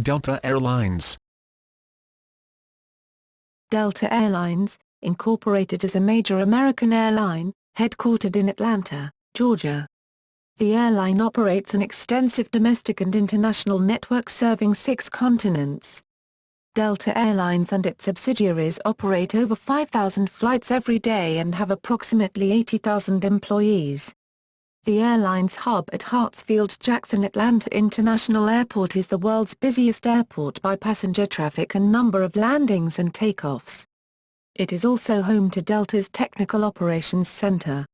Delta Airlines. Delta Airlines, Incorporated is a major American airline, headquartered in Atlanta, Georgia. The airline operates an extensive domestic and international network serving 6 continents. Delta Airlines and its subsidiaries operate over 5,000 flights every day and have approximately 80,000 employees. The airline's hub at Hartsfield-Jackson Atlanta International Airport is the world's busiest airport by passenger traffic and number of landings and takeoffs. It is also home to Delta's Technical Operations Center.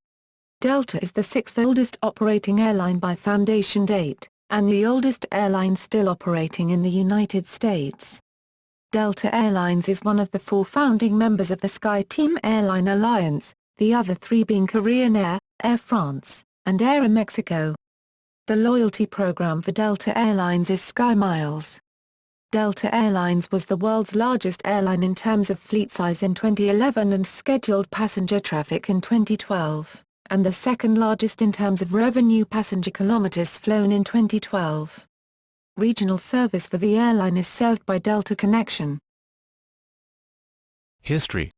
Delta is the 6th oldest operating airline by foundation date, and the oldest airline still operating in the United States. Delta Airlines is one of the 4 founding members of the SkyTeam airline alliance, the other 3 being Korean Air, Air France, and Aeroméxico. The loyalty program for Delta Airlines is SkyMiles. Delta Airlines was the world's largest airline in terms of fleet size in 2011 and scheduled passenger traffic in 2012, and the second largest in terms of revenue passenger kilometers flown in 2012. Regional service for the airline is served by Delta Connection. History.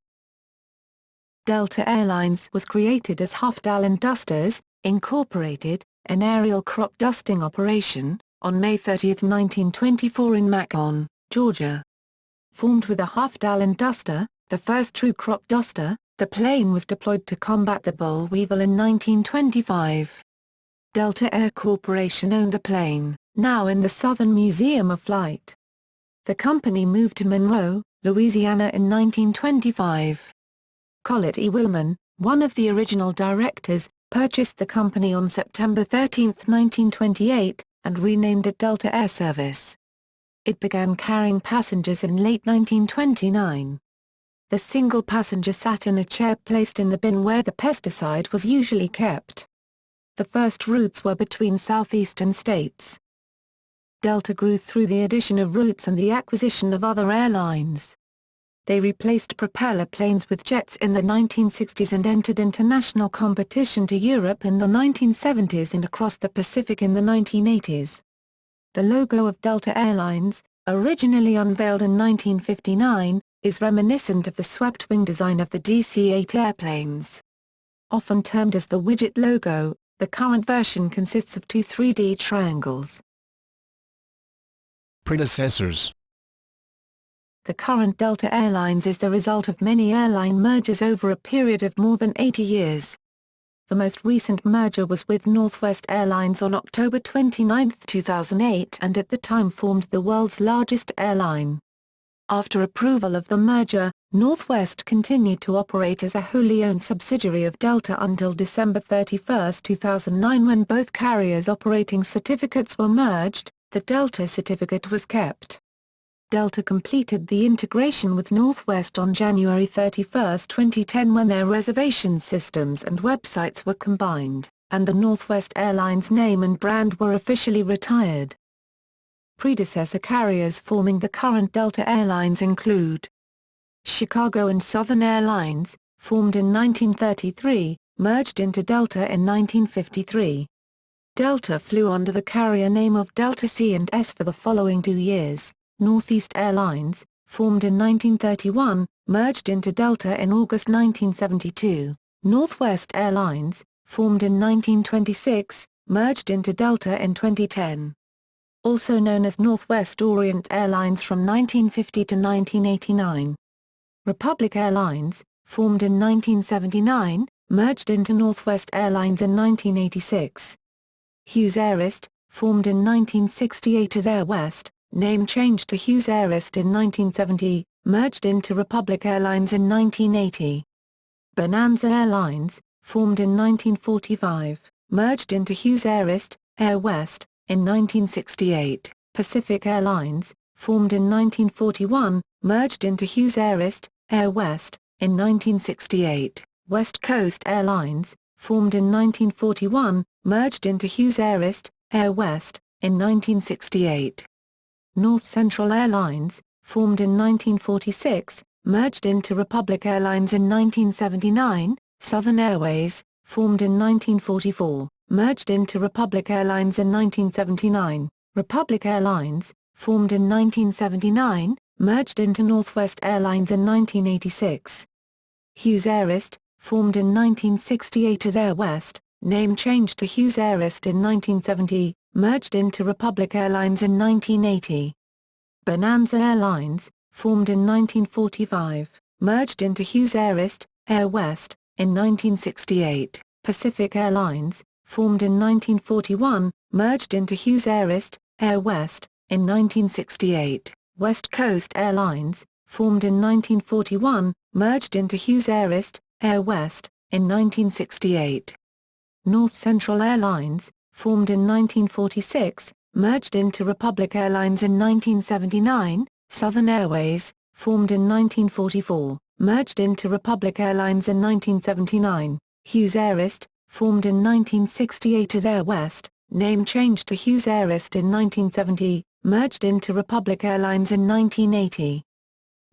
Delta Airlines was created as Hartsfield Dusters, Incorporated, an aerial crop dusting operation, on May 30, 1924 in Macon, Georgia. Formed with a Hartsfield duster, the first true crop duster, the plane was deployed to combat the boll weevil in 1925. Delta Air Corporation owned the plane, now in the Southern Museum of Flight. The company moved to Monroe, Louisiana in 1925. Collett E. Willman, one of the original directors, purchased the company on September 13, 1928, and renamed it Delta Air Service. It began carrying passengers in late 1929. The single passenger sat in a chair placed in the bin where the pesticide was usually kept. The first routes were between southeastern states. Delta grew through the addition of routes and the acquisition of other airlines. They replaced propeller planes with jets in the 1960s and entered international competition to Europe in the 1970s and across the Pacific in the 1980s. The logo of Delta Airlines, originally unveiled in 1959, is reminiscent of the swept-wing design of the DC-8 airplanes. Often termed as the widget logo, the current version consists of 2 3D triangles. Predecessors. The current Delta Airlines is the result of many airline mergers over a period of more than 80 years. The most recent merger was with Northwest Airlines on October 29, 2008 and at the time formed the world's largest airline. After approval of the merger, Northwest continued to operate as a wholly owned subsidiary of Delta until December 31, 2009 when both carriers' operating certificates were merged. The Delta certificate was kept. Delta completed the integration with Northwest on January 31, 2010 when their reservation systems and websites were combined, and the Northwest Airlines name and brand were officially retired. Predecessor carriers forming the current Delta Airlines include Chicago and Southern Airlines, formed in 1933, merged into Delta in 1953. Delta flew under the carrier name of Delta C&S for the following 2 years. Northeast Airlines, formed in 1931, merged into Delta in August 1972. Northwest Airlines, formed in 1926, merged into Delta in 2010. Also known as Northwest Orient Airlines from 1950 to 1989. Republic Airlines, formed in 1979, merged into Northwest Airlines in 1986. Hughes Airist, formed in 1968 as Air West, name changed to Hughes Airist in 1970, merged into Republic Airlines in 1980. Bonanza Airlines, formed in 1945, merged into Hughes Airist, Air West, in 1968. Pacific Airlines, formed in 1941, merged into Hughes Airist, Air West, in 1968. West Coast Airlines, formed in 1941, merged into Hughes Airist, Air West, in 1968. North Central Airlines, formed in 1946, merged into Republic Airlines in 1979. Southern Airways, formed in 1944, merged into Republic Airlines in 1979. Republic Airlines, formed in 1979, merged into Northwest Airlines in 1986. Hughes Airist, formed in 1968 as Air West, name changed to Hughes Airist in 1970, merged into Republic Airlines in 1980. Bonanza Airlines, formed in 1945, merged into Hughes Airist, Air West, in 1968. Pacific Airlines, formed in 1941, merged into Hughes Airist, Air West, in 1968. West Coast Airlines, formed in 1941, merged into Hughes Airist, Air West, in 1968. North Central Airlines, formed in 1946, merged into Republic Airlines in 1979. Southern Airways, formed in 1944, merged into Republic Airlines in 1979. Hughes Airist, formed in 1968 as Air West, name changed to Hughes Airist in 1970, merged into Republic Airlines in 1980.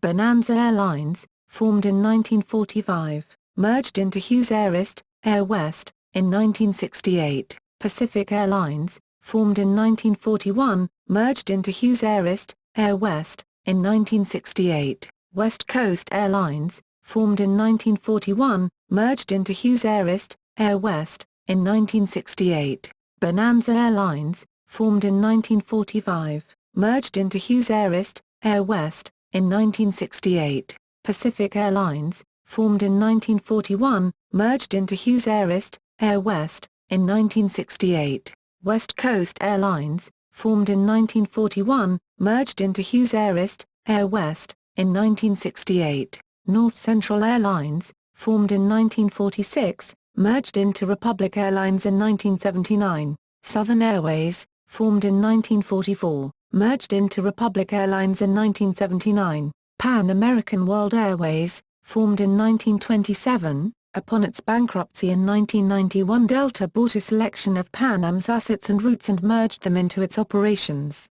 Bonanza Airlines, formed in 1945, merged into Hughes Airist, Air West, in 1968. Pacific Airlines, formed in 1941, merged into Hughes Airist, Air West, in 1968. West Coast Airlines, formed in 1941, merged into Hughes Airist, Air West, in 1968. Bonanza Airlines, formed in 1945, merged into Hughes Airist, Air West, in 1968. Pacific Airlines, formed in 1941, merged into Hughes Airist, Air West, in 1968. West Coast Airlines, formed in 1941, merged into Hughes Airist, Air West, in 1968. North Central Airlines, formed in 1946, merged into Republic Airlines in 1979. Southern Airways, formed in 1944, merged into Republic Airlines in 1979. Pan American World Airways, formed in 1927, upon its bankruptcy in 1991 Delta bought a selection of Pan Am's assets and routes and merged them into its operations.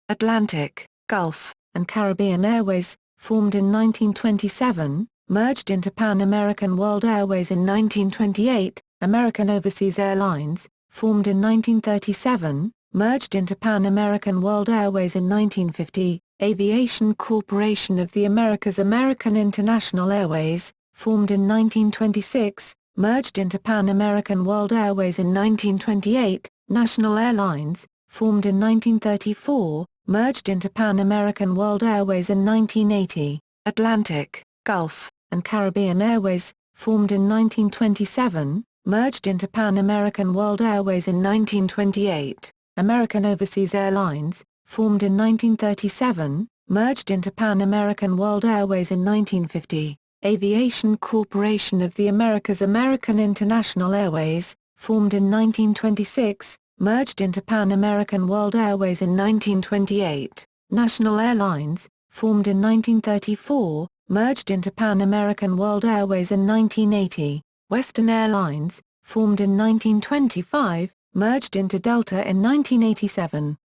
Atlantic, Gulf, and Caribbean Airways, formed in 1927, merged into Pan American World Airways in 1928. American Overseas Airlines, formed in 1937, merged into Pan American World Airways in 1950. Aviation Corporation of the Americas American International Airways, formed in 1926, merged into Pan American World Airways in 1928. National Airlines, formed in 1934, merged into Pan American World Airways in 1980. Atlantic, Gulf, and Caribbean Airways, formed in 1927, merged into Pan American World Airways in 1928. American Overseas Airlines, formed in 1937, merged into Pan American World Airways in 1950. Aviation Corporation of the Americas American International Airways, formed in 1926, merged into Pan American World Airways in 1928. National Airlines, formed in 1934, merged into Pan American World Airways in 1980. Western Airlines, formed in 1925, merged into Delta in 1987.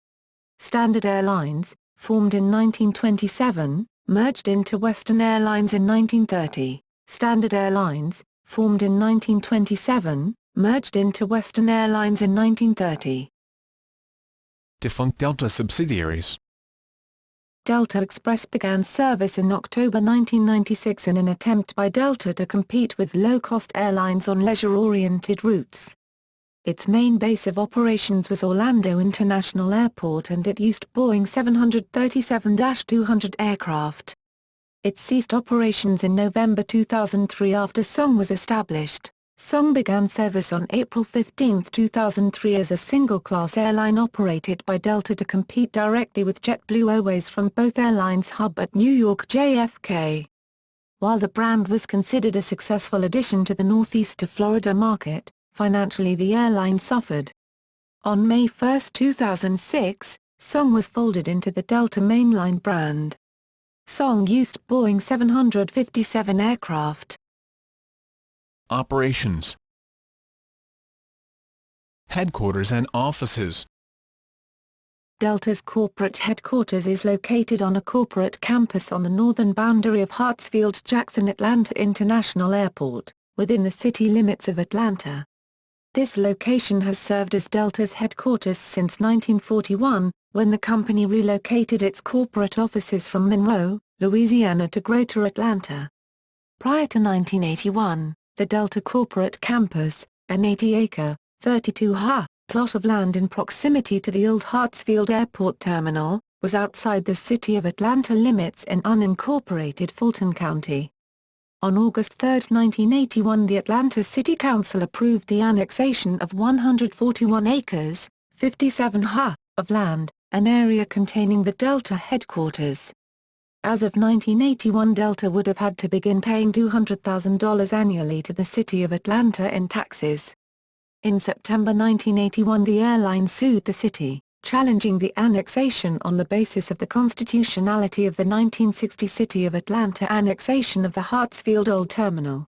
Standard Airlines, formed in 1927, merged into Western Airlines in 1930. Standard Airlines, formed in 1927, merged into Western Airlines in 1930. Defunct Delta subsidiaries. Delta Express began service in October 1996 in an attempt by Delta to compete with low-cost airlines on leisure-oriented routes. Its main base of operations was Orlando International Airport and it used Boeing 737-200 aircraft. It ceased operations in November 2003 after Song was established. Song began service on April 15, 2003 as a single-class airline operated by Delta to compete directly with JetBlue Airways from both airlines' hub at New York JFK. While the brand was considered a successful addition to the Northeast to Florida market, financially the airline suffered. On May 1, 2006, Song was folded into the Delta mainline brand. Song used Boeing 757 aircraft. Operations. Headquarters and offices. Delta's corporate headquarters is located on a corporate campus on the northern boundary of Hartsfield-Jackson Atlanta International Airport, within the city limits of Atlanta. This location has served as Delta's headquarters since 1941, when the company relocated its corporate offices from Monroe, Louisiana to Greater Atlanta. Prior to 1981, the Delta corporate campus, an 80-acre, 32-ha, plot of land in proximity to the old Hartsfield Airport terminal, was outside the city of Atlanta limits in unincorporated Fulton County. On August 3, 1981, the Atlanta City Council approved the annexation of 141 acres, 57 ha, of land, an area containing the Delta headquarters. As of 1981, Delta would have had to begin paying $200,000 annually to the city of Atlanta in taxes. In September 1981, the airline sued the city, challenging the annexation on the basis of the constitutionality of the 1960 City of Atlanta annexation of the Hartsfield Old Terminal.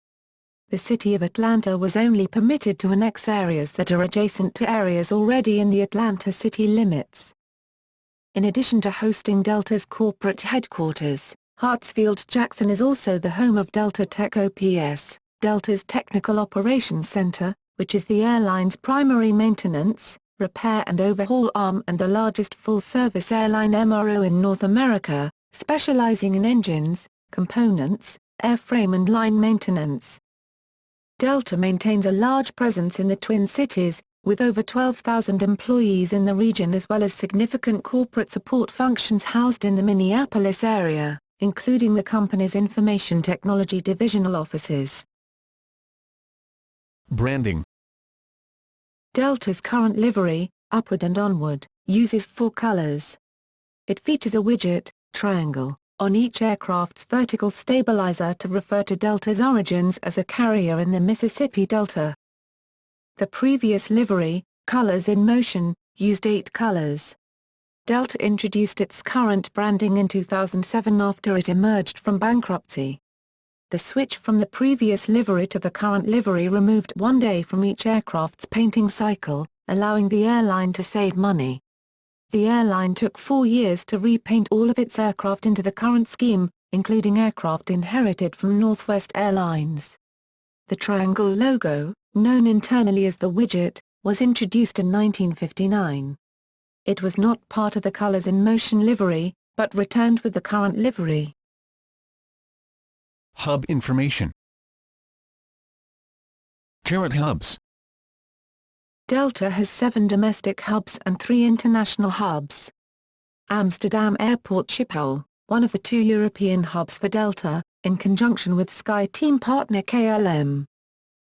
The City of Atlanta was only permitted to annex areas that are adjacent to areas already in the Atlanta city limits. In addition to hosting Delta's corporate headquarters, Hartsfield-Jackson is also the home of Delta TechOps, Delta's Technical Operations Center, which is the airline's primary maintenance, repair and overhaul arm and the largest full-service airline MRO in North America, specializing in engines, components, airframe and line maintenance. Delta maintains a large presence in the Twin Cities, with over 12,000 employees in the region as well as significant corporate support functions housed in the Minneapolis area, including the company's information technology divisional offices. Branding. Delta's current livery, Upward and Onward, uses 4 colors. It features a widget, triangle, on each aircraft's vertical stabilizer to refer to Delta's origins as a carrier in the Mississippi Delta. The previous livery, Colors in Motion, used 8 colors. Delta introduced its current branding in 2007 after it emerged from bankruptcy. The switch from the previous livery to the current livery removed 1 day from each aircraft's painting cycle, allowing the airline to save money. The airline took 4 years to repaint all of its aircraft into the current scheme, including aircraft inherited from Northwest Airlines. The triangle logo, known internally as the widget, was introduced in 1959. It was not part of the Colors in Motion livery, but returned with the current livery. Hub information. Current hubs. Delta has 7 domestic hubs and 3 international hubs. Amsterdam Airport Schiphol, one of the 2 European hubs for Delta, in conjunction with SkyTeam partner KLM.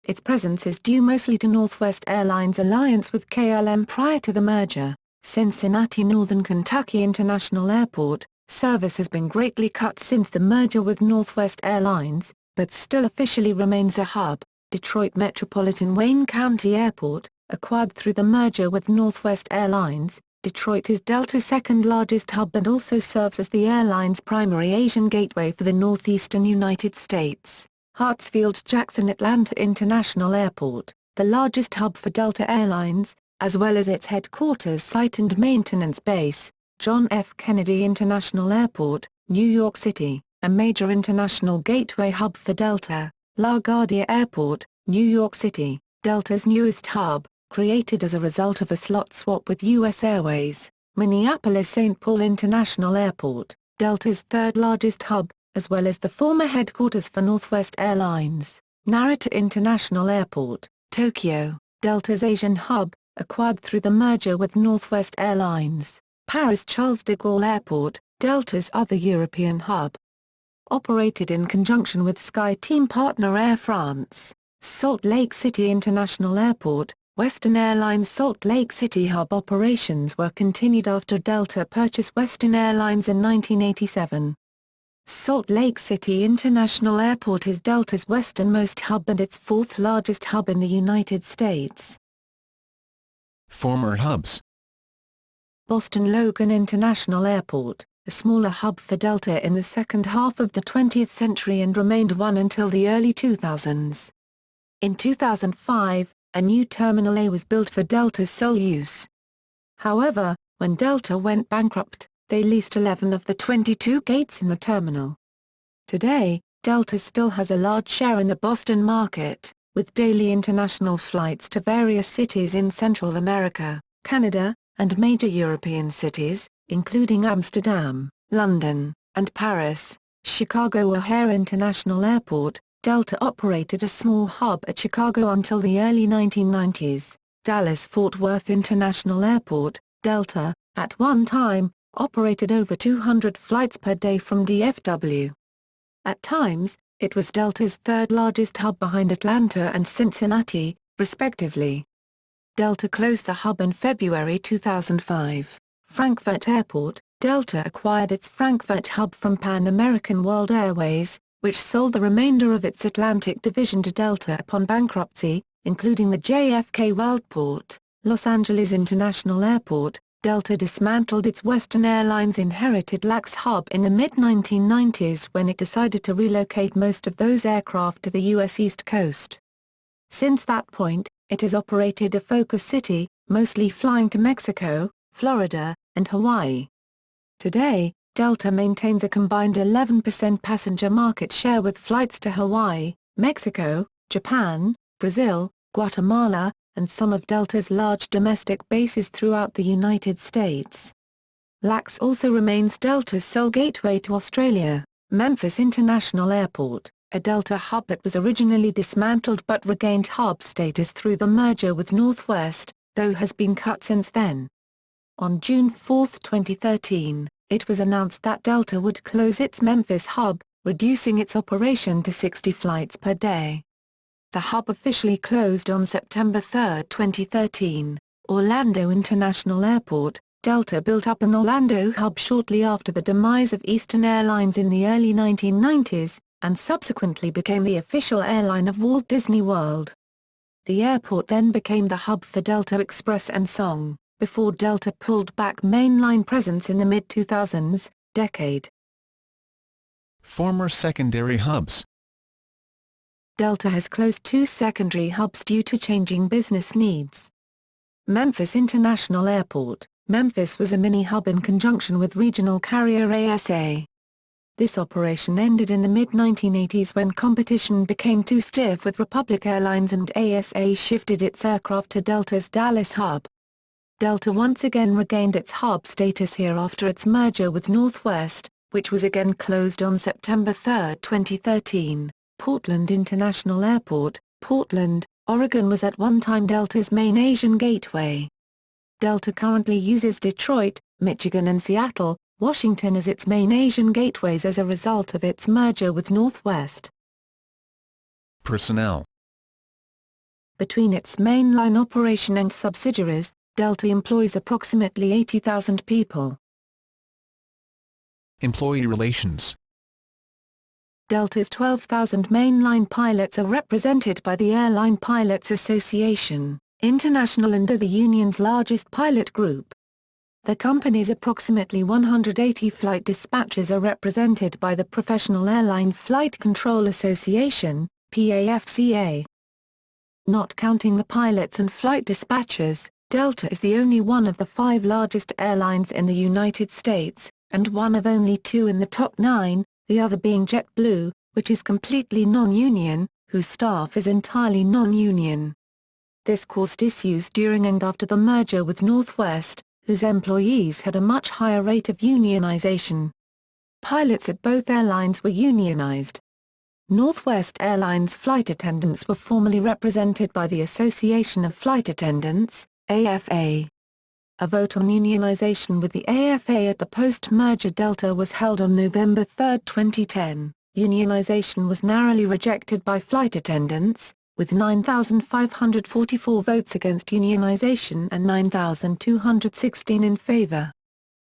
Its presence is due mostly to Northwest Airlines' alliance with KLM prior to the merger. Cincinnati Northern Kentucky International Airport, service has been greatly cut since the merger with Northwest Airlines, but still officially remains a hub. Detroit Metropolitan Wayne County Airport, acquired through the merger with Northwest Airlines, Detroit is Delta's second-largest hub and also serves as the airline's primary Asian gateway for the northeastern United States. Hartsfield-Jackson Atlanta International Airport, the largest hub for Delta Airlines, as well as its headquarters site and maintenance base. John F. Kennedy International Airport, New York City, a major international gateway hub for Delta. LaGuardia Airport, New York City, Delta's newest hub, created as a result of a slot swap with U.S. Airways. Minneapolis-St. Paul International Airport, Delta's third-largest hub, as well as the former headquarters for Northwest Airlines. Narita International Airport, Tokyo, Delta's Asian hub, acquired through the merger with Northwest Airlines. Paris Charles de Gaulle Airport, Delta's other European hub. Operated in conjunction with SkyTeam partner Air France. Salt Lake City International Airport, Western Airlines Salt Lake City hub operations were continued after Delta purchased Western Airlines in 1987. Salt Lake City International Airport is Delta's westernmost hub and its 4th largest hub in the United States. Former hubs. Boston Logan International Airport, a smaller hub for Delta in the second half of the 20th century and remained one until the early 2000s. In 2005, a new Terminal A was built for Delta's sole use. However, when Delta went bankrupt, they leased 11 of the 22 gates in the terminal. Today, Delta still has a large share in the Boston market, with daily international flights to various cities in Central America, Canada, and major European cities, including Amsterdam, London, and Paris. Chicago O'Hare International Airport, Delta operated a small hub at Chicago until the early 1990s. Dallas-Fort Worth International Airport, Delta, at one time, operated over 200 flights per day from DFW. At times, it was Delta's third-largest hub behind Atlanta and Cincinnati, respectively. Delta closed the hub in February 2005. Frankfurt Airport, Delta acquired its Frankfurt hub from Pan American World Airways, which sold the remainder of its Atlantic division to Delta upon bankruptcy, including the JFK Worldport. Los Angeles International Airport, Delta dismantled its Western Airlines inherited LAX hub in the mid-1990s when it decided to relocate most of those aircraft to the U.S. East Coast. Since that point, it has operated a focus city, mostly flying to Mexico, Florida, and Hawaii. Today, Delta maintains a combined 11% passenger market share with flights to Hawaii, Mexico, Japan, Brazil, Guatemala, and some of Delta's large domestic bases throughout the United States. LAX also remains Delta's sole gateway to Australia. Memphis International Airport, a Delta hub that was originally dismantled but regained hub status through the merger with Northwest, though has been cut since then. On June 4, 2013, it was announced that Delta would close its Memphis hub, reducing its operation to 60 flights per day. The hub officially closed on September 3, 2013. Orlando International Airport, Delta built up an Orlando hub shortly after the demise of Eastern Airlines in the early 1990s, and subsequently became the official airline of Walt Disney World. The airport then became the hub for Delta Express and Song, before Delta pulled back mainline presence in the mid-2000s decade. Former secondary hubs. Delta has closed 2 secondary hubs due to changing business needs. Memphis International Airport, Memphis was a mini-hub in conjunction with regional carrier ASA. This operation ended in the mid-1980s when competition became too stiff with Republic Airlines and ASA shifted its aircraft to Delta's Dallas hub. Delta once again regained its hub status here after its merger with Northwest, which was again closed on September 3, 2013. Portland International Airport, Portland, Oregon was at one time Delta's main Asian gateway. Delta currently uses Detroit, Michigan and Seattle, Washington as its main Asian gateways as a result of its merger with Northwest. Personnel. Between its mainline operation and subsidiaries, Delta employs approximately 80,000 people. Employee relations. Delta's 12,000 mainline pilots are represented by the Airline Pilots Association, International and are the union's largest pilot group. The company's approximately 180 flight dispatchers are represented by the Professional Airline Flight Control Association, PAFCA. Not counting the pilots and flight dispatchers, Delta is the only one of the 5 largest airlines in the United States, and one of only 2 in the top 9, the other being JetBlue, which is completely non-union, whose staff is entirely non-union. This caused issues during and after the merger with Northwest, whose employees had a much higher rate of unionization. Pilots at both airlines were unionized. Northwest Airlines flight attendants were formerly represented by the Association of Flight Attendants, AFA. A vote on unionization with the AFA at the post-merger Delta was held on November 3, 2010. Unionization was narrowly rejected by flight attendants, with 9,544 votes against unionization and 9,216 in favor.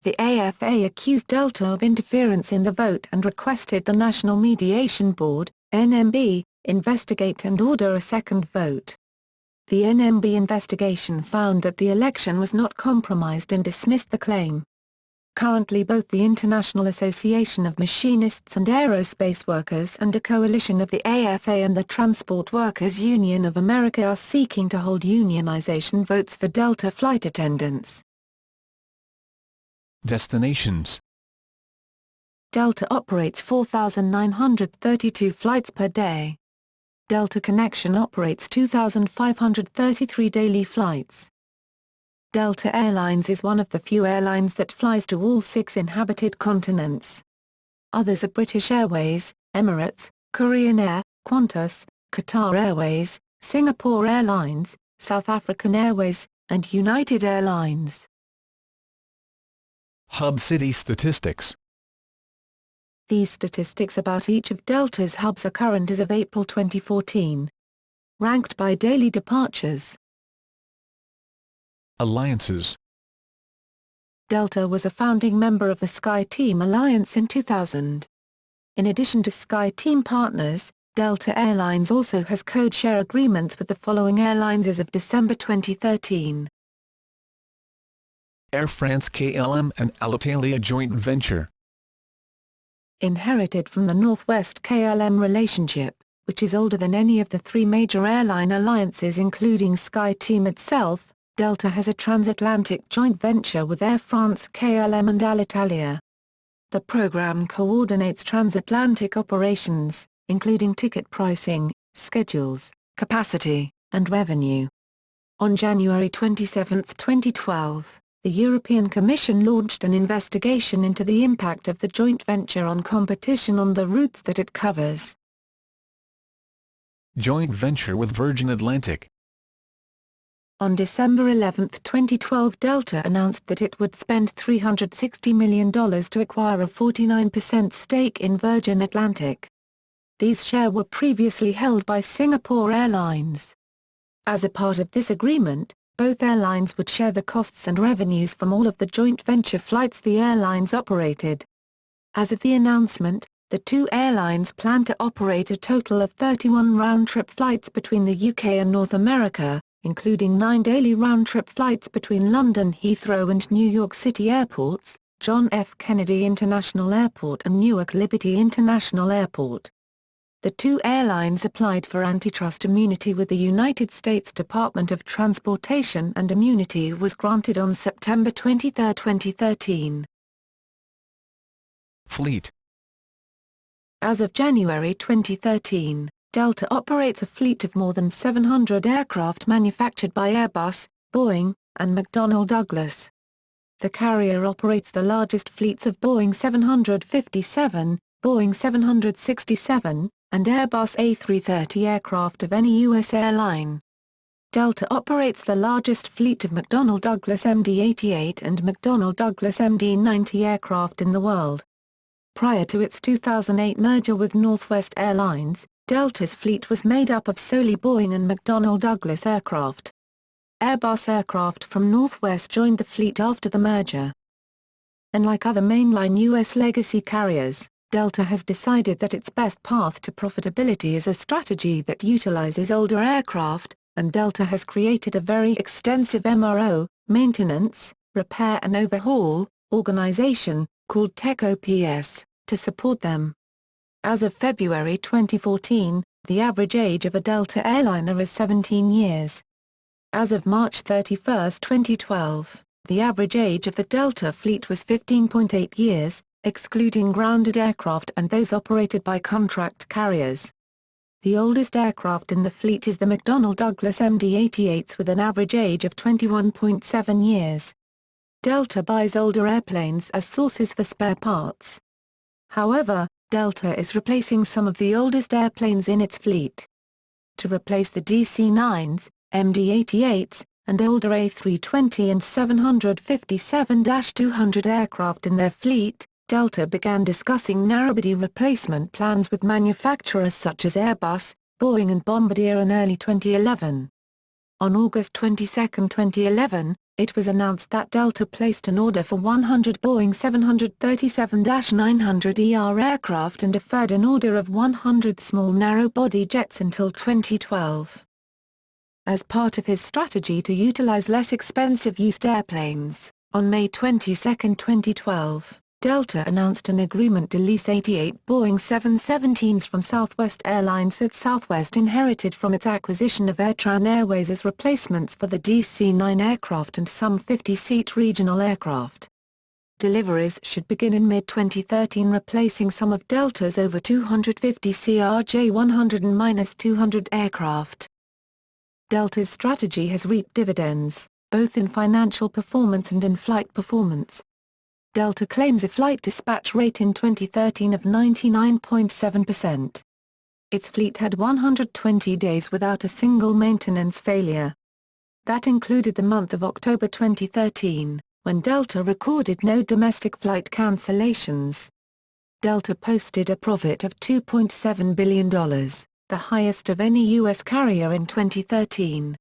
The AFA accused Delta of interference in the vote and requested the National Mediation Board, NMB, investigate and order a second vote. The NMB investigation found that the election was not compromised and dismissed the claim. Currently both the International Association of Machinists and Aerospace Workers and a coalition of the AFA and the Transport Workers Union of America are seeking to hold unionization votes for Delta flight attendants. Destinations. Delta operates 4,932 flights per day. Delta Connection operates 2,533 daily flights. Delta Airlines is one of the few airlines that flies to all 6 inhabited continents. Others are British Airways, Emirates, Korean Air, Qantas, Qatar Airways, Singapore Airlines, South African Airways, and United Airlines. Hub city statistics. These statistics about each of Delta's hubs are current as of April 2014. Ranked by daily departures. Alliances. Delta was a founding member of the SkyTeam Alliance in 2000. In addition to SkyTeam partners, Delta Airlines also has code-share agreements with the following airlines as of December 2013. Air France-KLM and Alitalia joint venture. Inherited from the Northwest KLM relationship, which is older than any of the 3 major airline alliances including SkyTeam itself, Delta has a transatlantic joint venture with Air France-KLM and Alitalia. The program coordinates transatlantic operations, including ticket pricing, schedules, capacity, and revenue. On January 27, 2012, the European Commission launched an investigation into the impact of the joint venture on competition on the routes that it covers. Joint venture with Virgin Atlantic. On December 11, 2012, Delta announced that it would spend $360 million to acquire a 49% stake in Virgin Atlantic. These shares were previously held by Singapore Airlines. As a part of this agreement, both airlines would share the costs and revenues from all of the joint venture flights the airlines operated. As of the announcement, the 2 airlines plan to operate a total of 31 round-trip flights between the UK and North America, including 9 daily round-trip flights between London Heathrow and New York City airports, John F. Kennedy International Airport and Newark Liberty International Airport. The 2 airlines applied for antitrust immunity with the United States Department of Transportation, and immunity was granted on September 23, 2013. Fleet. As of January 2013, Delta operates a fleet of more than 700 aircraft manufactured by Airbus, Boeing, and McDonnell Douglas. The carrier operates the largest fleets of Boeing 757, Boeing 767, and Airbus A330 aircraft of any U.S. airline. Delta operates the largest fleet of McDonnell Douglas MD-88 and McDonnell Douglas MD-90 aircraft in the world. Prior to its 2008 merger with Northwest Airlines, Delta's fleet was made up of solely Boeing and McDonnell Douglas aircraft. Airbus aircraft from Northwest joined the fleet after the merger. Unlike other mainline U.S. legacy carriers, Delta has decided that its best path to profitability is a strategy that utilizes older aircraft, and Delta has created a very extensive MRO, maintenance, repair and overhaul, organization, called TechOps, to support them. As of February 2014, the average age of a Delta airliner is 17 years. As of March 31, 2012, the average age of the Delta fleet was 15.8 years, excluding grounded aircraft and those operated by contract carriers. The oldest aircraft in the fleet is the McDonnell Douglas MD-88s with an average age of 21.7 years. Delta buys older airplanes as sources for spare parts. However, Delta is replacing some of the oldest airplanes in its fleet. To replace the DC-9s, MD-88s, and older A320 and 757-200 aircraft in their fleet, Delta began discussing narrowbody replacement plans with manufacturers such as Airbus, Boeing and Bombardier in early 2011. On August 22, 2011, it was announced that Delta placed an order for 100 Boeing 737-900ER aircraft and deferred an order of 100 small narrow-body jets until 2012. As part of his strategy to utilize less expensive used airplanes, on May 22, 2012, Delta announced an agreement to lease 88 Boeing 717s from Southwest Airlines that Southwest inherited from its acquisition of Airtran Airways as replacements for the DC-9 aircraft and some 50-seat regional aircraft. Deliveries should begin in mid-2013, replacing some of Delta's over 250 CRJ-100 and aircraft. Delta's strategy has reaped dividends, both in financial performance and in flight performance. Delta claims a flight dispatch rate in 2013 of 99.7%. Its fleet had 120 days without a single maintenance failure. That included the month of October 2013, when Delta recorded no domestic flight cancellations. Delta posted a profit of $2.7 billion, the highest of any U.S. carrier in 2013.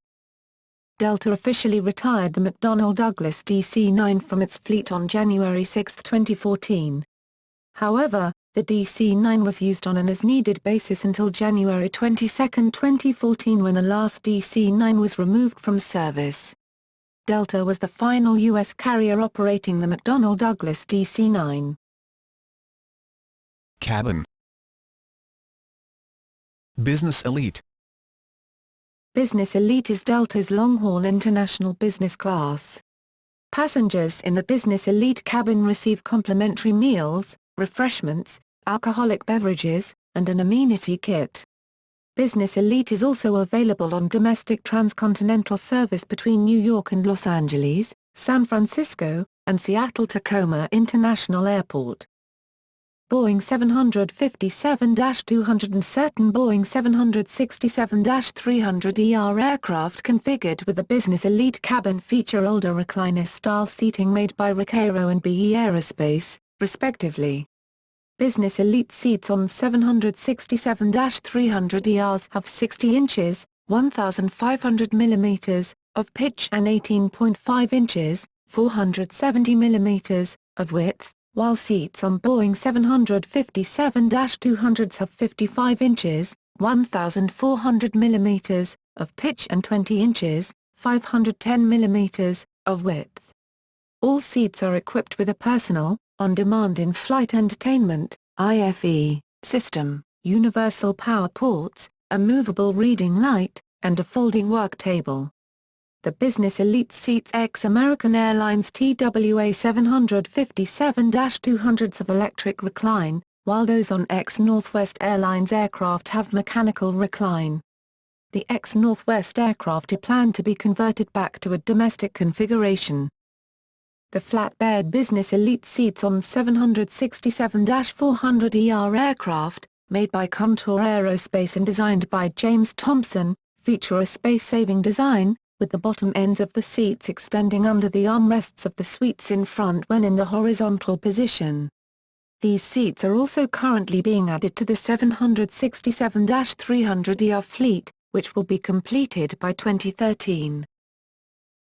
Delta officially retired the McDonnell Douglas DC-9 from its fleet on January 6, 2014. However, the DC-9 was used on an as-needed basis until January 22, 2014, when the last DC-9 was removed from service. Delta was the final U.S. carrier operating the McDonnell Douglas DC-9. Cabin. Business Elite. Business Elite is Delta's long-haul international business class. Passengers in the Business Elite cabin receive complimentary meals, refreshments, alcoholic beverages, and an amenity kit. Business Elite is also available on domestic transcontinental service between New York and Los Angeles, San Francisco, and Seattle-Tacoma International Airport. Boeing 757-200 and certain Boeing 767-300ER aircraft configured with the Business Elite cabin feature older recliner-style seating made by Recaro and BE Aerospace, respectively. Business Elite seats on 767-300ERs have 60 inches, 1,500 mm, of pitch and 18.5 inches, 470 mm, of width, while seats on Boeing 757-200s have 55 inches, 1,400 mm, of pitch and 20 inches, 510 mm, of width. All seats are equipped with a personal, on-demand in-flight entertainment, IFE, system, universal power ports, a movable reading light, and a folding work table. The Business Elite seats ex-American Airlines TWA 757-200s of electric recline, while those on ex-Northwest Airlines aircraft have mechanical recline. The ex-Northwest aircraft are planned to be converted back to a domestic configuration. The flatbed Business Elite seats on 767-400ER aircraft, made by Contour Aerospace and designed by James Thompson, feature a space-saving design, with the bottom ends of the seats extending under the armrests of the suites in front when in the horizontal position. These seats are also currently being added to the 767-300ER fleet, which will be completed by 2013.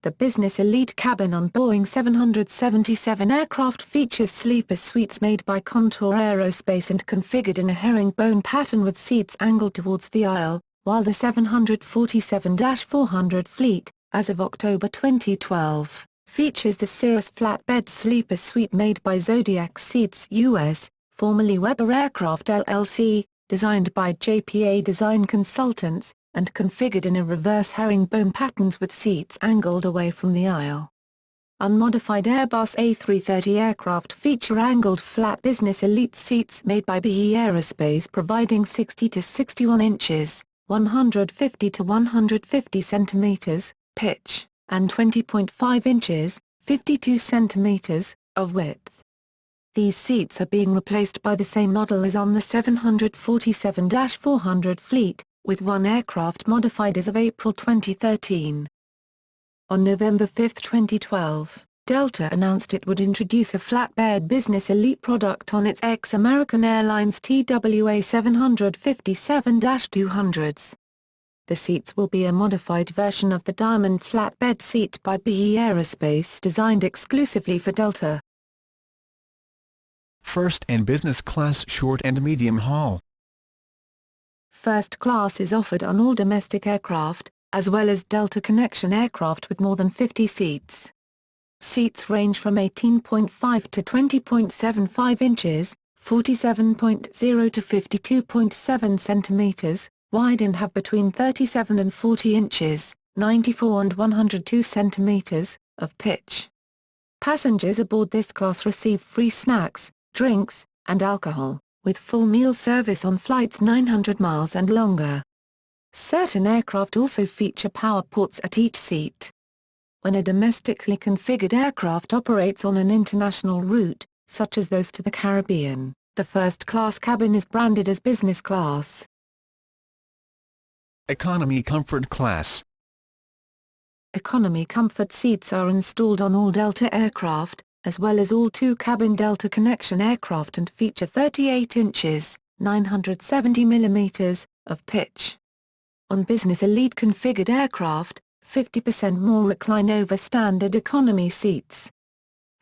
The Business Elite cabin on Boeing 777 aircraft features sleeper suites made by Contour Aerospace and configured in a herringbone pattern with seats angled towards the aisle, while the 747-400 fleet, as of October 2012, features the Cirrus flatbed sleeper suite made by Zodiac Seats US, formerly Weber Aircraft LLC, designed by JPA Design Consultants, and configured in a reverse herringbone patterns with seats angled away from the aisle. Unmodified Airbus A330 aircraft feature angled flat Business Elite seats made by BE Aerospace providing 60 to 61 inches, 150 to 150 centimeters, pitch, and 20.5 inches, 52 centimeters, of width. These seats are being replaced by the same model as on the 747-400 fleet, with one aircraft modified as of April 2013. On November 5, 2012, Delta announced it would introduce a flatbed Business Elite product on its ex-American Airlines TWA 757-200s. The seats will be a modified version of the Diamond flatbed seat by BE Aerospace designed exclusively for Delta. First and business class short and medium haul. First class is offered on all domestic aircraft, as well as Delta Connection aircraft with more than 50 seats. Seats range from 18.5 to 20.75 inches, 47.0 to 52.7 centimeters, wide and have between 37 and 40 inches, 94 and 102 centimeters, of pitch. Passengers aboard this class receive free snacks, drinks, and alcohol, with full meal service on flights 900 miles and longer. Certain aircraft also feature power ports at each seat. When a domestically configured aircraft operates on an international route, such as those to the Caribbean, the first-class cabin is branded as business class. Economy Comfort Class. Economy comfort seats are installed on all Delta aircraft, as well as all two-cabin Delta connection aircraft, and feature 38 inches, 970 mm, of pitch. On business elite configured aircraft, 50% more recline over standard economy seats.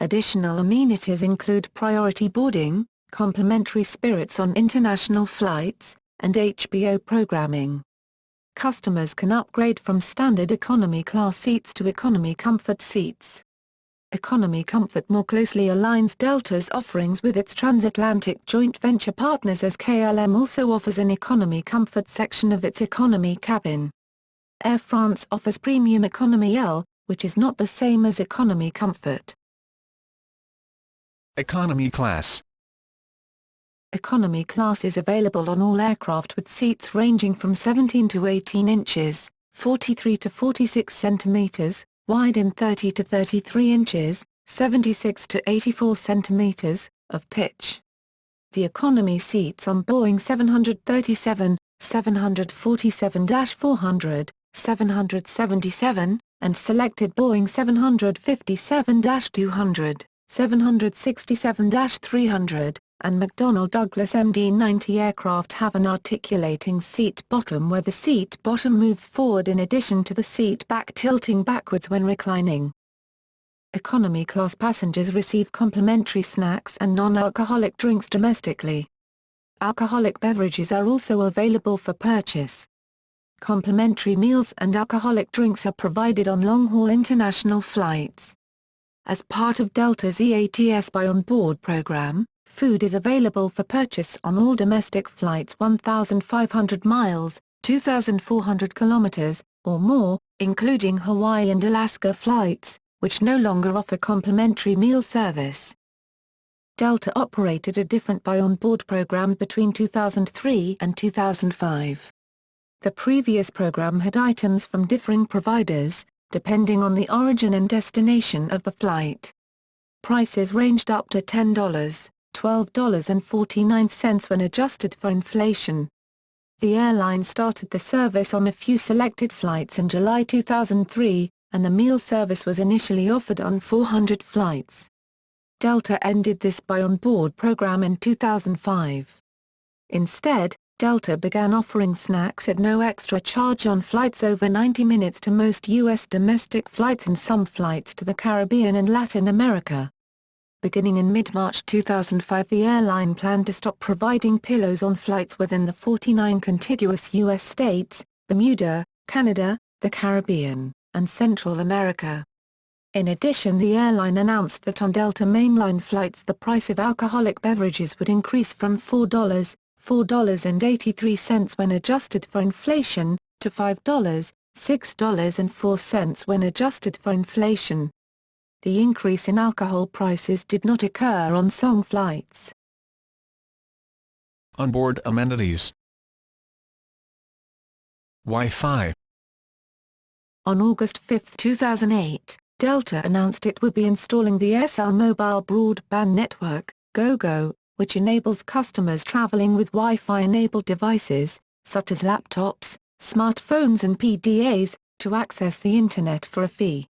Additional amenities include priority boarding, complimentary spirits on international flights, and HBO programming. Customers can upgrade from standard economy class seats to economy comfort seats. Economy Comfort more closely aligns Delta's offerings with its transatlantic joint venture partners, as KLM also offers an Economy Comfort section of its economy cabin. Air France offers Premium Economy L, which is not the same as Economy Comfort. Economy Class. Economy class is available on all aircraft with seats ranging from 17 to 18 inches, 43 to 46 centimeters, wide and 30 to 33 inches, 76 to 84 centimeters, of pitch. The economy seats on Boeing 737, 747-400, 777, and selected Boeing 757-200, 767-300, and McDonnell Douglas MD-90 aircraft have an articulating seat bottom where the seat bottom moves forward in addition to the seat back tilting backwards when reclining. Economy class passengers receive complimentary snacks and non-alcoholic drinks domestically. Alcoholic beverages are also available for purchase. Complimentary meals and alcoholic drinks are provided on long-haul international flights. As part of Delta's EATS by Onboard program, food is available for purchase on all domestic flights 1,500 miles, 2,400 kilometers, or more, including Hawaii and Alaska flights, which no longer offer complimentary meal service. Delta operated a different by Onboard program between 2003 and 2005. The previous program had items from differing providers, depending on the origin and destination of the flight. Prices ranged up to $10, $12.49 when adjusted for inflation. The airline started the service on a few selected flights in July 2003, and the meal service was initially offered on 400 flights. Delta ended this by Onboard program in 2005. Instead, Delta began offering snacks at no extra charge on flights over 90 minutes to most U.S. domestic flights and some flights to the Caribbean and Latin America. Beginning in mid-March 2005, the airline planned to stop providing pillows on flights within the 49 contiguous U.S. states, Bermuda, Canada, the Caribbean, and Central America. In addition, the airline announced that on Delta mainline flights the price of alcoholic beverages would increase from $4.83 when adjusted for inflation, to $5, $6.04 when adjusted for inflation. The increase in alcohol prices did not occur on song flights. Onboard amenities. Wi-Fi. On August 5, 2008, Delta announced it would be installing the SL Mobile Broadband Network, GoGo, which enables customers traveling with Wi-Fi-enabled devices, such as laptops, smartphones and PDAs, to access the Internet for a fee.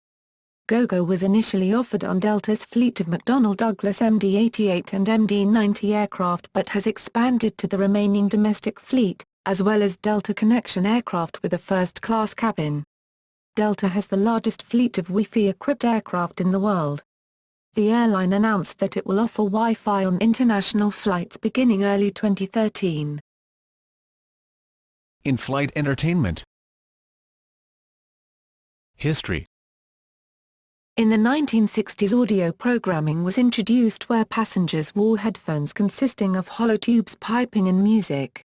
GoGo was initially offered on Delta's fleet of McDonnell Douglas MD-88 and MD-90 aircraft but has expanded to the remaining domestic fleet, as well as Delta Connection aircraft with a first-class cabin. Delta has the largest fleet of Wi-Fi-equipped aircraft in the world. The airline announced that it will offer Wi-Fi on international flights beginning early 2013. In-flight entertainment. History. In the 1960s, audio programming was introduced where passengers wore headphones consisting of hollow tubes piping in music.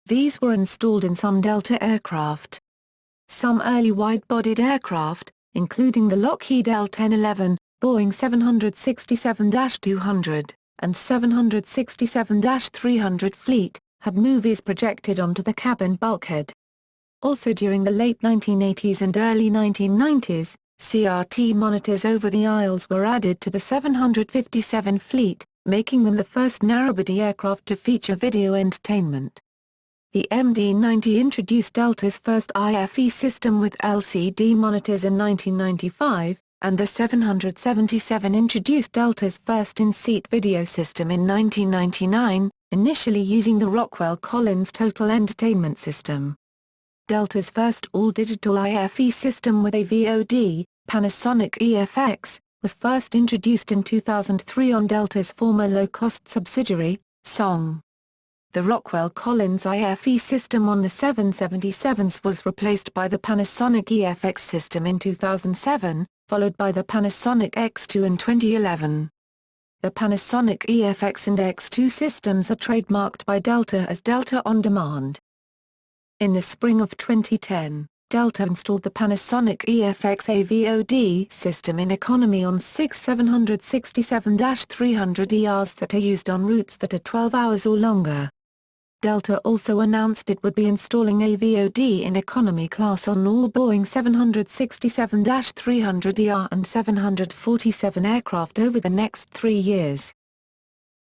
These were installed in some Delta aircraft. Some early wide-bodied aircraft, including the Lockheed L-1011, Boeing 767-200, and 767-300 fleet, had movies projected onto the cabin bulkhead. Also during the late 1980s and early 1990s, CRT monitors over the aisles were added to the 757 fleet, making them the first narrowbody aircraft to feature video entertainment. The MD-90 introduced Delta's first IFE system with LCD monitors in 1995, and the 777 introduced Delta's first in-seat video system in 1999, initially using the Rockwell-Collins Total Entertainment System. Delta's first all-digital IFE system with a VOD, Panasonic EFX, was first introduced in 2003 on Delta's former low-cost subsidiary, Song. The Rockwell-Collins IFE system on the 777s was replaced by the Panasonic EFX system in 2007, followed by the Panasonic X2 in 2011. The Panasonic EFX and X2 systems are trademarked by Delta as Delta On Demand. In the spring of 2010, Delta installed the Panasonic EFX AVOD system in economy on 6 767-300ERs that are used on routes that are 12 hours or longer. Delta also announced it would be installing AVOD in economy class on all Boeing 767-300ER and 747 aircraft over the next 3 years.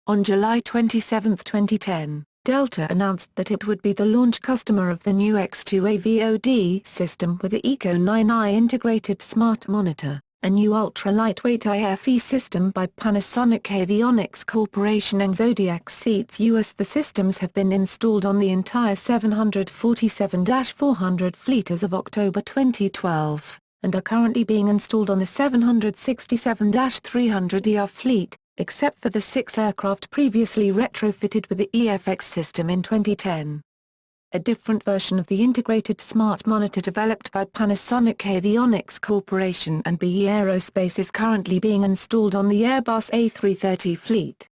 On July 27, 2010, Delta announced that it would be the launch customer of the new X2 AVOD system with the Eco 9i integrated smart monitor, a new ultra-lightweight IFE system by Panasonic Avionics Corporation and Zodiac Seats US. The systems have been installed on the entire 747-400 fleet as of October 2012, and are currently being installed on the 767-300ER fleet, except for the 6 aircraft previously retrofitted with the EFX system in 2010. A different version of the integrated smart monitor developed by Panasonic Avionics Corporation and BE Aerospace is currently being installed on the Airbus A330 fleet.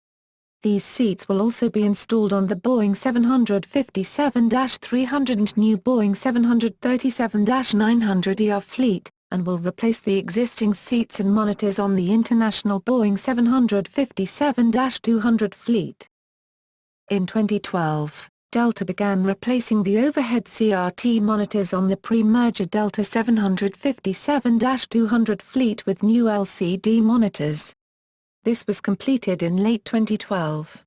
These seats will also be installed on the Boeing 757-300 and new Boeing 737-900ER fleet, and will replace the existing seats and monitors on the international Boeing 757-200 fleet. In 2012, Delta began replacing the overhead CRT monitors on the pre-merger Delta 757-200 fleet with new LCD monitors. This was completed in late 2012.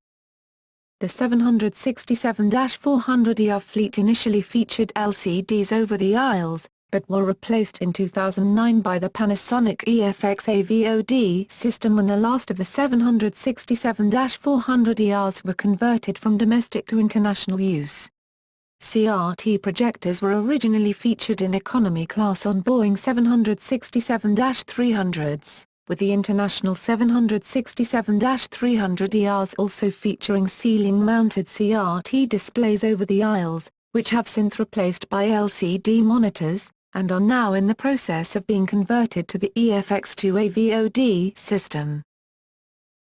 The 767-400ER fleet initially featured LCDs over the aisles, but were replaced in 2009 by the Panasonic EFX AVOD system when the last of the 767-400ERs were converted from domestic to international use. CRT projectors were originally featured in economy class on Boeing 767-300s, with the international 767-300ERs also featuring ceiling-mounted CRT displays over the aisles, which have since replaced by LCD monitors, and are now in the process of being converted to the EFX2 AVOD system.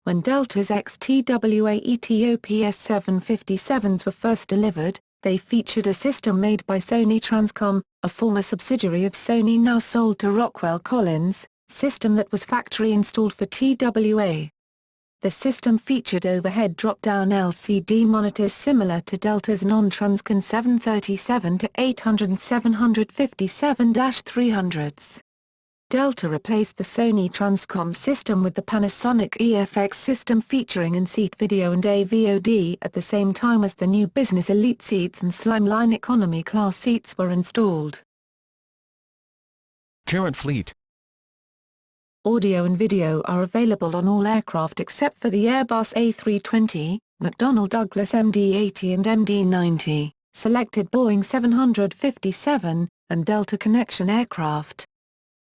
When Delta's XTWA ETOPS 757s were first delivered, they featured a system made by Sony Transcom, a former subsidiary of Sony now sold to Rockwell Collins, system that was factory installed for TWA. The system featured overhead drop-down LCD monitors similar to Delta's non-Transcon 737-800 and 757-300s. Delta replaced the Sony Transcom system with the Panasonic EFX system featuring in-seat video and AVOD at the same time as the new Business Elite seats and Slimline Economy class seats were installed. Current fleet. Audio and video are available on all aircraft except for the Airbus A320, McDonnell Douglas MD-80 and MD-90, selected Boeing 757, and Delta Connection aircraft.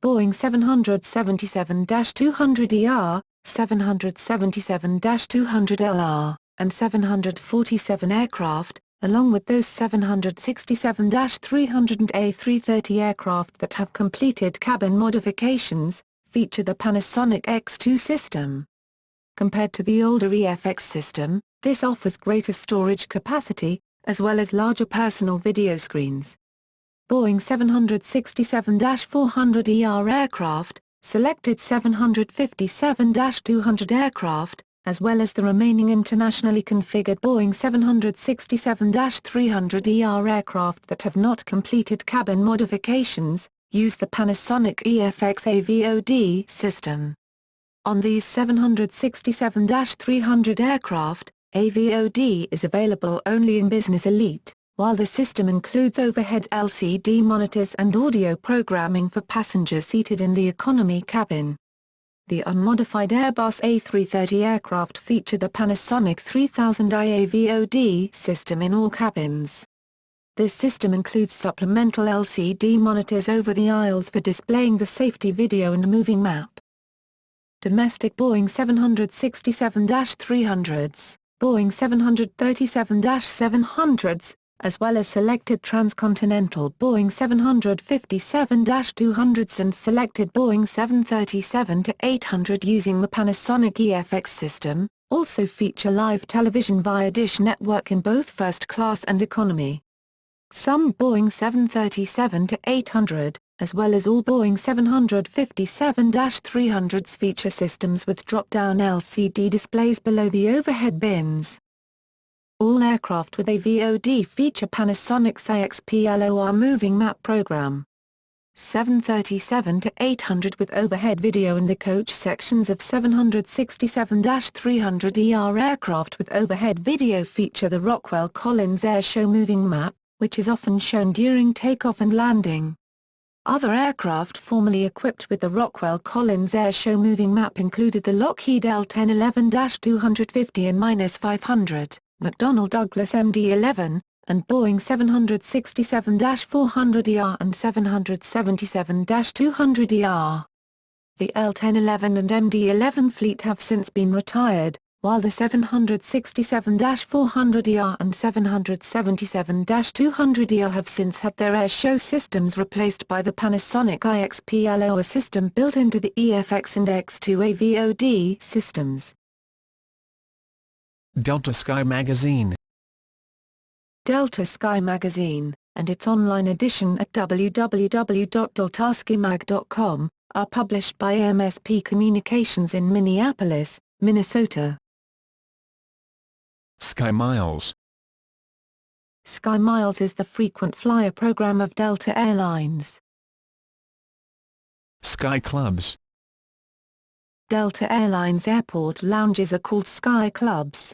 Boeing 777-200ER, 777-200LR, and 747 aircraft, along with those 767-300 and A330 aircraft that have completed cabin modifications, feature the Panasonic X2 system. Compared to the older EFX system, this offers greater storage capacity, as well as larger personal video screens. Boeing 767-400ER aircraft, selected 757-200 aircraft, as well as the remaining internationally configured Boeing 767-300ER aircraft that have not completed cabin modifications, use the Panasonic EFX AVOD system. On these 767-300 aircraft, AVOD is available only in Business Elite, while the system includes overhead LCD monitors and audio programming for passengers seated in the economy cabin. The unmodified Airbus A330 aircraft feature the Panasonic 3000i AVOD system in all cabins. This system includes supplemental LCD monitors over the aisles for displaying the safety video and moving map. Domestic Boeing 767-300s, Boeing 737-700s, as well as selected transcontinental Boeing 757-200s and selected Boeing 737-800 using the Panasonic EFX system, also feature live television via Dish Network in both first class and economy. Some Boeing 737-800, as well as all Boeing 757-300s feature systems with drop-down LCD displays below the overhead bins. All aircraft with AVOD feature Panasonic's IXPLOR moving map program. 737-800 with overhead video in the coach sections of 767-300ER aircraft with overhead video feature the Rockwell Collins Airshow moving map, which is often shown during takeoff and landing. Other aircraft formerly equipped with the Rockwell Collins Airshow moving map included the Lockheed L-1011-250 and -500. McDonnell Douglas MD-11, and Boeing 767-400ER and 777-200ER. The L-1011 and MD-11 fleet have since been retired, while the 767-400ER and 777-200ER have since had their airshow systems replaced by the Panasonic IXPLOR system built into the EFX and X2 AVOD systems. Delta Sky Magazine. Delta Sky Magazine, and its online edition at www.deltaskymag.com, are published by MSP Communications in Minneapolis, Minnesota. SkyMiles. SkyMiles is the frequent flyer program of Delta Airlines. Sky Clubs. Delta Airlines airport lounges are called Sky Clubs.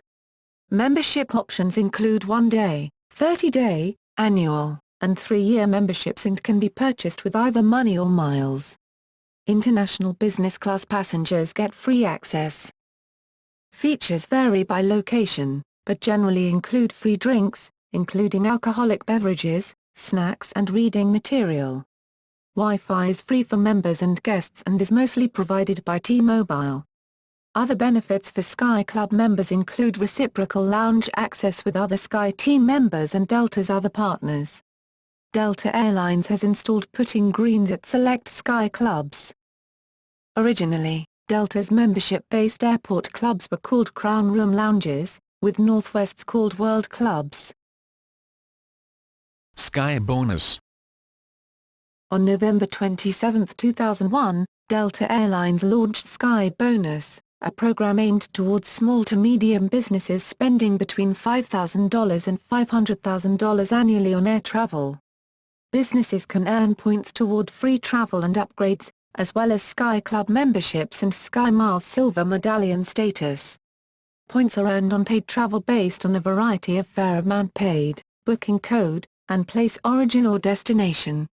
Membership options include 1-day, 30-day, annual, and 3-year memberships and can be purchased with either money or miles. International business class passengers get free access. Features vary by location, but generally include free drinks, including alcoholic beverages, snacks and reading material. Wi-Fi is free for members and guests and is mostly provided by T-Mobile. Other benefits for Sky Club members include reciprocal lounge access with other SkyTeam members and Delta's other partners. Delta Airlines has installed putting greens at select Sky Clubs. Originally, Delta's membership-based airport clubs were called Crown Room Lounges, with Northwest's called World Clubs. Sky Bonus. On November 27, 2001, Delta Airlines launched Sky Bonus, a program aimed towards small to medium businesses spending between $5,000 and $500,000 annually on air travel. Businesses can earn points toward free travel and upgrades, as well as Sky Club memberships and SkyMiles Silver Medallion status. Points are earned on paid travel based on a variety of fare amount paid, booking code, and place origin or destination.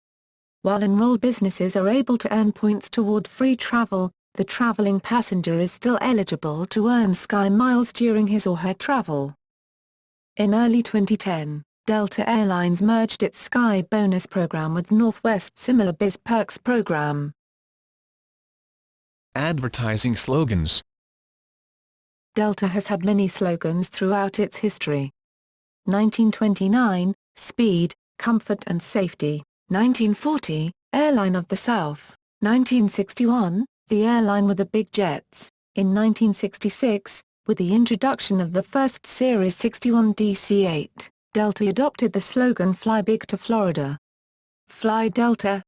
While enrolled businesses are able to earn points toward free travel, the traveling passenger is still eligible to earn SkyMiles during his or her travel. In early 2010, Delta Airlines merged its Sky Bonus program with Northwest's similar Biz Perks program. Advertising slogans. Delta has had many slogans throughout its history. 1929, Speed, Comfort and Safety. 1940, Airline of the South. 1961, the airline with the big jets. In 1966, with the introduction of the first Series 61 DC-8, Delta adopted the slogan Fly Big to Florida. Fly Delta.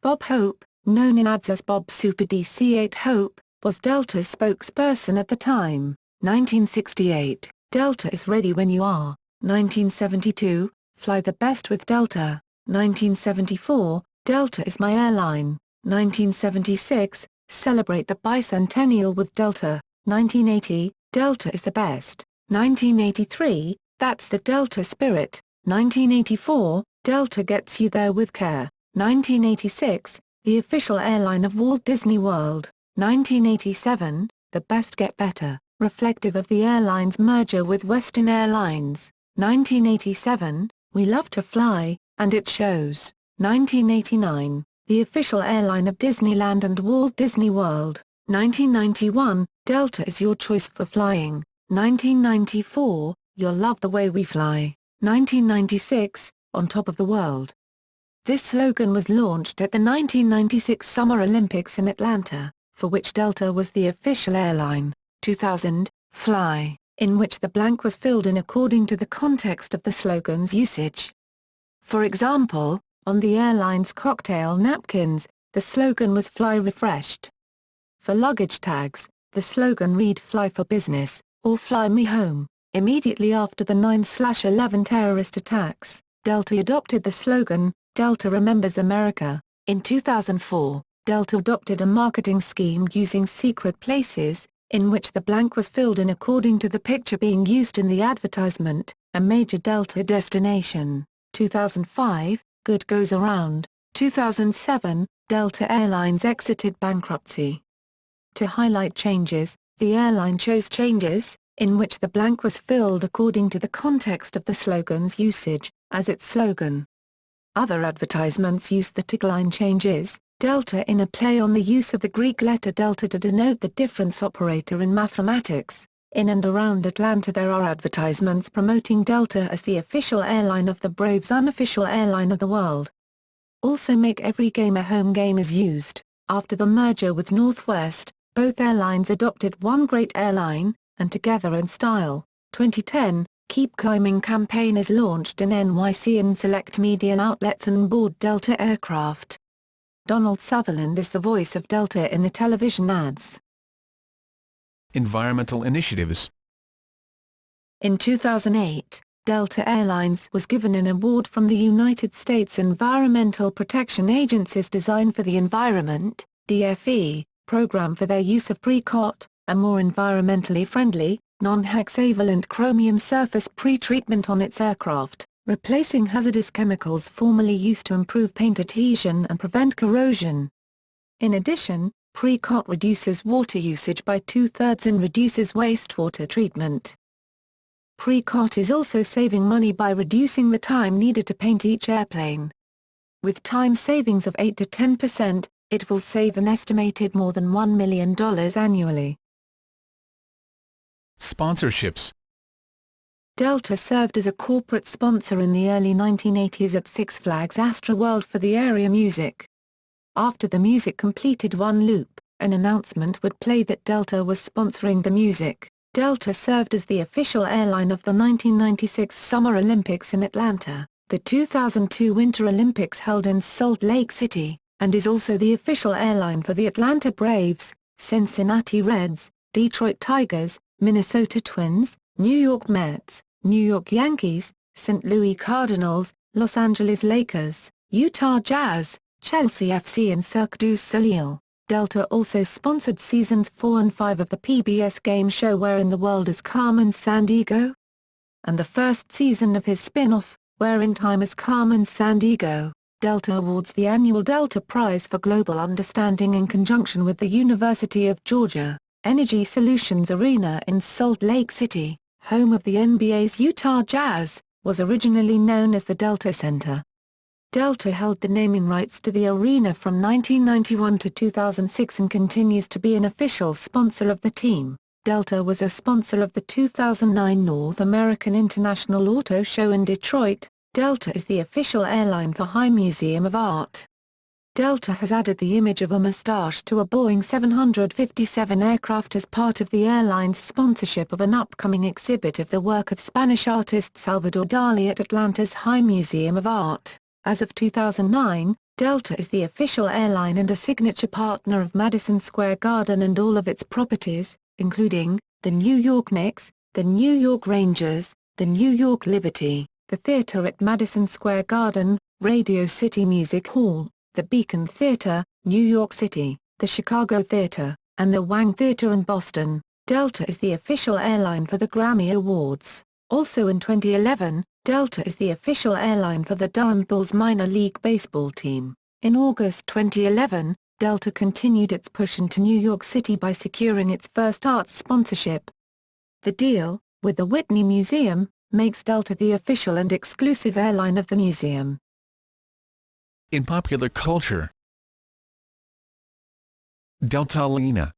Bob Hope, known in ads as Bob Super DC-8 Hope, was Delta's spokesperson at the time. 1968, Delta is ready when you are. 1972, fly the best with Delta. 1974, Delta is my airline. 1976, celebrate the bicentennial with Delta. 1980, Delta is the best. 1983, that's the Delta spirit. 1984, Delta gets you there with care. 1986, the official airline of Walt Disney World. 1987, the best get better, reflective of the airline's merger with Western Airlines. 1987, we love to fly, and it shows. 1989, the official airline of Disneyland and Walt Disney World. 1991, Delta is your choice for flying. 1994, you'll love the way we fly. 1996, on top of the world. This slogan was launched at the 1996 Summer Olympics in Atlanta, for which Delta was the official airline. 2000, fly, in which the blank was filled in according to the context of the slogan's usage. For example, on the airline's cocktail napkins, the slogan was Fly Refreshed. For luggage tags, the slogan read Fly for Business, or Fly Me Home. Immediately after the 9/11 terrorist attacks, Delta adopted the slogan, Delta Remembers America. In 2004, Delta adopted a marketing scheme using secret places, in which the blank was filled in according to the picture being used in the advertisement, a major Delta destination. 2005, Good Goes Around. 2007, Delta Airlines exited bankruptcy. To highlight changes, the airline chose changes, in which the blank was filled according to the context of the slogan's usage, as its slogan. Other advertisements used the tagline changes, Delta in a play on the use of the Greek letter delta to denote the difference operator in mathematics. In and around Atlanta there are advertisements promoting Delta as the official airline of the Braves' unofficial airline of the world. Also Make Every Game a Home Game is used. After the merger with Northwest, both airlines adopted One Great Airline, and Together in Style. 2010, Keep Climbing campaign is launched in NYC and select media outlets and board Delta aircraft. Donald Sutherland is the voice of Delta in the television ads. Environmental initiatives. In 2008, Delta Airlines was given an award from the United States Environmental Protection Agency's Design for the Environment (DFE) program for their use of Pre-COT, a more environmentally friendly, non-hexavalent chromium surface pre-treatment on its aircraft, replacing hazardous chemicals formerly used to improve paint adhesion and prevent corrosion. In addition, Pre-COT reduces water usage by 2/3 and reduces wastewater treatment. Pre-COT is also saving money by reducing the time needed to paint each airplane. With time savings of 8 to 10%, it will save an estimated more than $1 million annually. Sponsorships. Delta served as a corporate sponsor in the early 1980s at Six Flags Astroworld for the area music. After the music completed one loop, an announcement would play that Delta was sponsoring the music. Delta served as the official airline of the 1996 Summer Olympics in Atlanta, the 2002 Winter Olympics held in Salt Lake City, and is also the official airline for the Atlanta Braves, Cincinnati Reds, Detroit Tigers, Minnesota Twins, New York Mets, New York Yankees, St. Louis Cardinals, Los Angeles Lakers, Utah Jazz, Chelsea FC and Cirque du Soleil. Delta also sponsored seasons 4 and 5 of the PBS game show Where in the World is Carmen Sandiego? And the first season of his spin-off, Where in Time is Carmen Sandiego. Delta awards the annual Delta Prize for Global Understanding in conjunction with the University of Georgia. Energy Solutions Arena in Salt Lake City, home of the NBA's Utah Jazz, was originally known as the Delta Center. Delta held the naming rights to the arena from 1991 to 2006 and continues to be an official sponsor of the team. Delta was a sponsor of the 2009 North American International Auto Show in Detroit. Delta is the official airline for High Museum of Art. Delta has added the image of a mustache to a Boeing 757 aircraft as part of the airline's sponsorship of an upcoming exhibit of the work of Spanish artist Salvador Dali at Atlanta's High Museum of Art. As of 2009, Delta is the official airline and a signature partner of Madison Square Garden and all of its properties, including the New York Knicks, the New York Rangers, the New York Liberty, the Theater at Madison Square Garden, Radio City Music Hall, the Beacon Theater, New York City, the Chicago Theater, and the Wang Theater in Boston. Delta is the official airline for the Grammy Awards. Also in 2011, Delta is the official airline for the Durham Bulls minor league baseball team. In August 2011, Delta continued its push into New York City by securing its first arts sponsorship. The deal, with the Whitney Museum, makes Delta the official and exclusive airline of the museum. In popular culture, Deltalina.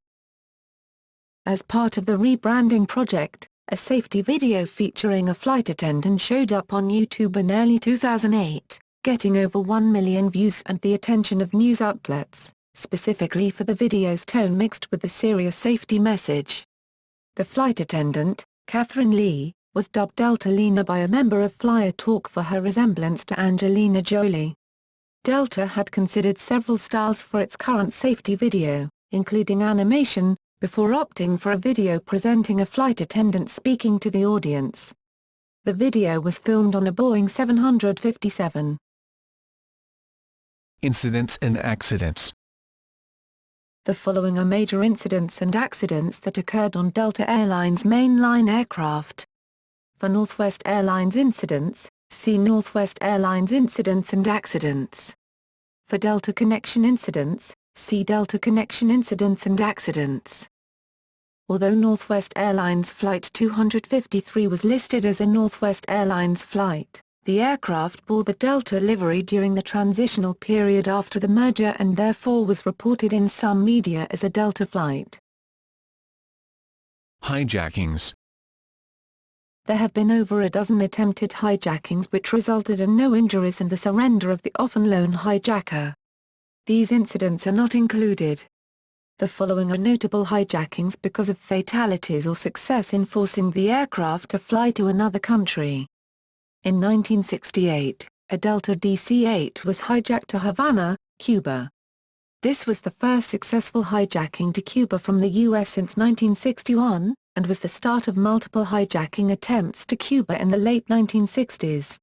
As part of the rebranding project, a safety video featuring a flight attendant showed up on YouTube in early 2008, getting over 1 million views and the attention of news outlets, specifically for the video's tone mixed with the serious safety message. The flight attendant, Catherine Lee, was dubbed Deltalina by a member of Flyer Talk for her resemblance to Angelina Jolie. Delta had considered several styles for its current safety video, including animation, before opting for a video presenting a flight attendant speaking to the audience. The video was filmed on a Boeing 757. Incidents and accidents. The following are major incidents and accidents that occurred on Delta Airlines mainline aircraft. For Northwest Airlines incidents, see Northwest Airlines incidents and accidents. For Delta Connection incidents, see Delta Connection incidents and accidents. Although Northwest Airlines Flight 253 was listed as a Northwest Airlines flight, the aircraft bore the Delta livery during the transitional period after the merger and therefore was reported in some media as a Delta flight. Hijackings. There have been over a dozen attempted hijackings which resulted in no injuries and the surrender of the often lone hijacker. These incidents are not included. The following are notable hijackings because of fatalities or success in forcing the aircraft to fly to another country. In 1968, a Delta DC-8 was hijacked to Havana, Cuba. This was the first successful hijacking to Cuba from the U.S. since 1961, and was the start of multiple hijacking attempts to Cuba in the late 1960s.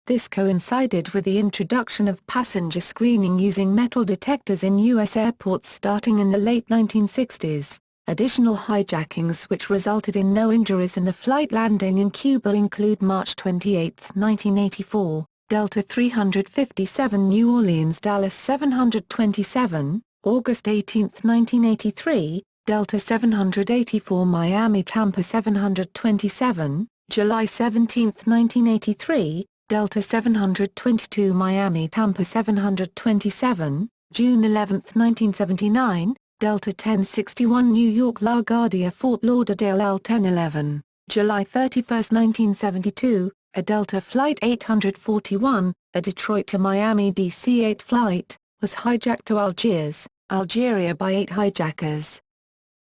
This coincided with the introduction of passenger screening using metal detectors in U.S. airports starting in the late 1960s. Additional hijackings which resulted in no injuries in the flight landing in Cuba include March 28, 1984, Delta 357 New Orleans-Dallas 727, August 18, 1983, Delta 784 Miami-Tampa 727, July 17, 1983, Delta 722 Miami-Tampa 727, June 11, 1979, Delta 1061 New York LaGuardia Fort Lauderdale L1011, July 31, 1972, a Delta Flight 841, a Detroit to Miami DC-8 flight, was hijacked to Algiers, Algeria by 8 hijackers.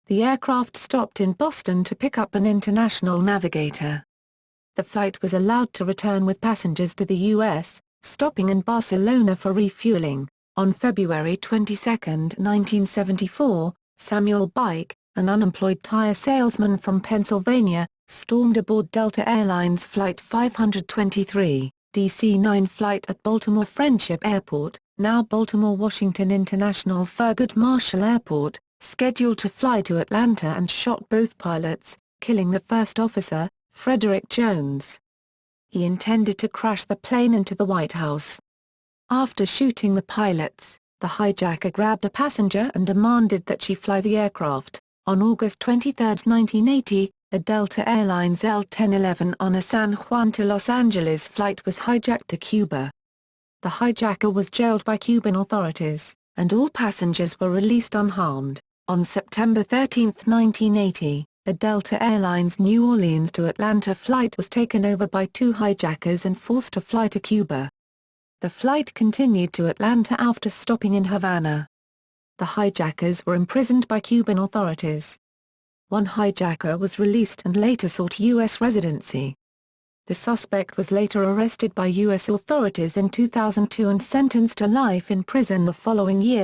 The aircraft stopped in Boston to pick up an international navigator. The flight was allowed to return with passengers to the U.S., stopping in Barcelona for refueling. On February 22, 1974, Samuel Bike, an unemployed tire salesman from Pennsylvania, stormed aboard Delta Airlines Flight 523, DC-9 flight at Baltimore Friendship Airport, now Baltimore-Washington International Thurgood Marshall Airport, scheduled to fly to Atlanta and shot both pilots, killing the first officer, Frederick Jones. He intended to crash the plane into the White House. After shooting the pilots, the hijacker grabbed a passenger and demanded that she fly the aircraft. On August 23, 1980, a Delta Airlines L1011 on a San Juan to Los Angeles flight was hijacked to Cuba. The hijacker was jailed by Cuban authorities, and all passengers were released unharmed. On September 13, 1980, a Delta Airlines New Orleans to Atlanta flight was taken over by 2 hijackers and forced to fly to Cuba. The flight continued to Atlanta after stopping in Havana. The hijackers were imprisoned by Cuban authorities. One hijacker was released and later sought U.S. residency. The suspect was later arrested by U.S. authorities in 2002 and sentenced to life in prison the following year